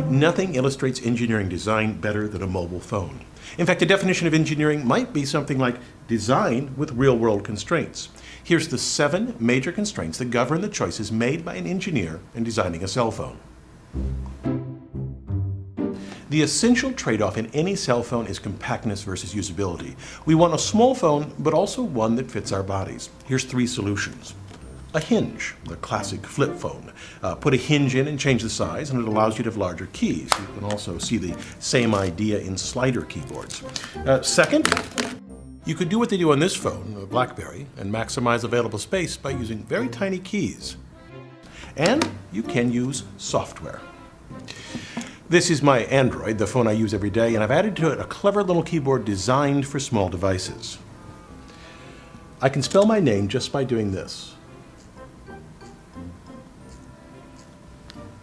Nothing illustrates engineering design better than a mobile phone. In fact, a definition of engineering might be something like design with real-world constraints. Here's the 7 major constraints that govern the choices made by an engineer in designing a cell phone. The essential trade-off in any cell phone is compactness versus usability. We want a small phone, but also one that fits our bodies. Here's 3 solutions. A hinge, the classic flip phone. Put a hinge in and change the size, and it allows you to have larger keys. You can also see the same idea in slider keyboards. Second, you could do what they do on this phone, a BlackBerry, and maximize available space by using very tiny keys. And you can use software. This is my Android, the phone I use every day, and I've added to it a clever little keyboard designed for small devices. I can spell my name just by doing this.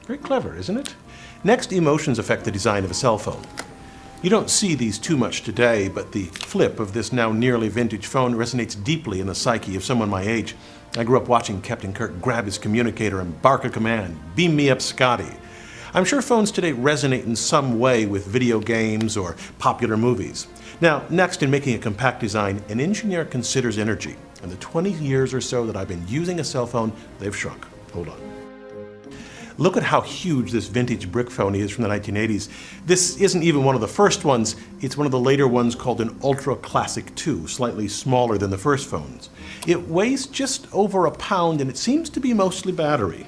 Very clever, isn't it? Next, emotions affect the design of a cell phone. You don't see these too much today, but the flip of this now nearly vintage phone resonates deeply in the psyche of someone my age. I grew up watching Captain Kirk grab his communicator and bark a command, "Beam me up, Scotty." I'm sure phones today resonate in some way with video games or popular movies. Now, next, in making a compact design, an engineer considers energy. In the 20 years or so that I've been using a cell phone, they've shrunk. Hold on. Look at how huge this vintage brick phone is from the 1980s. This isn't even one of the first ones. It's one of the later ones called an Ultra Classic 2, slightly smaller than the first phones. It weighs just over a pound, and it seems to be mostly battery.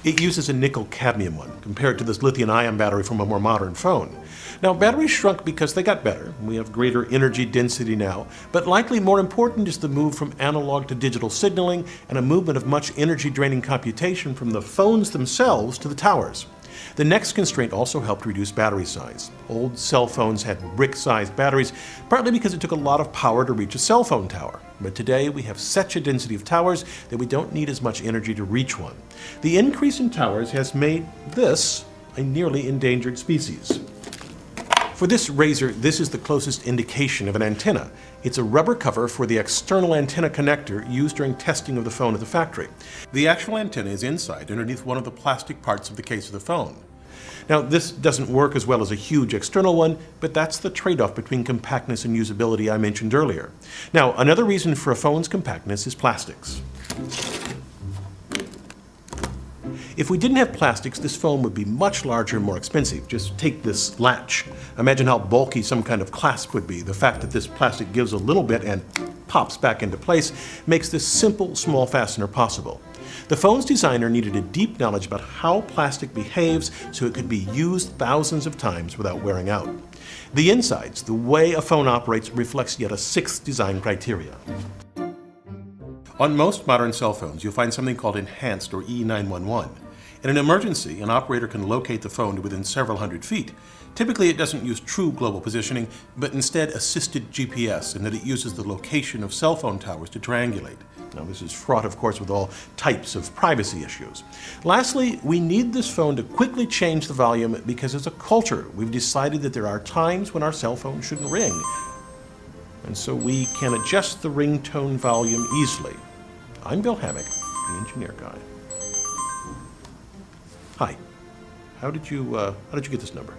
It uses a nickel-cadmium one, compared to this lithium-ion battery from a more modern phone. Now, batteries shrunk because they got better. We have greater energy density now, but likely more important is the move from analog to digital signaling and a movement of much energy-draining computation from the phones themselves to the towers. The next constraint also helped reduce battery size. Old cell phones had brick-sized batteries, partly because it took a lot of power to reach a cell phone tower. But today we have such a density of towers that we don't need as much energy to reach one. The increase in towers has made this a nearly endangered species. For this Razr, this is the closest indication of an antenna. It's a rubber cover for the external antenna connector used during testing of the phone at the factory. The actual antenna is inside, underneath one of the plastic parts of the case of the phone. Now, this doesn't work as well as a huge external one, but that's the trade-off between compactness and usability I mentioned earlier. Now, another reason for a phone's compactness is plastics. If we didn't have plastics, this phone would be much larger and more expensive. Just take this latch. Imagine how bulky some kind of clasp would be. The fact that this plastic gives a little bit and pops back into place makes this simple, small fastener possible. The phone's designer needed a deep knowledge about how plastic behaves so it could be used thousands of times without wearing out. The insides, the way a phone operates, reflects yet a 6th design criteria. On most modern cell phones, you'll find something called enhanced or E911. In an emergency, an operator can locate the phone to within several hundred feet. Typically, it doesn't use true global positioning, but instead assisted GPS, in that it uses the location of cell phone towers to triangulate. Now, this is fraught, of course, with all types of privacy issues. Lastly, we need this phone to quickly change the volume because as a culture, we've decided that there are times when our cell phone shouldn't ring. And so we can adjust the ringtone volume easily. I'm Bill Hammack, the Engineer Guy. Hi. How did you get this number?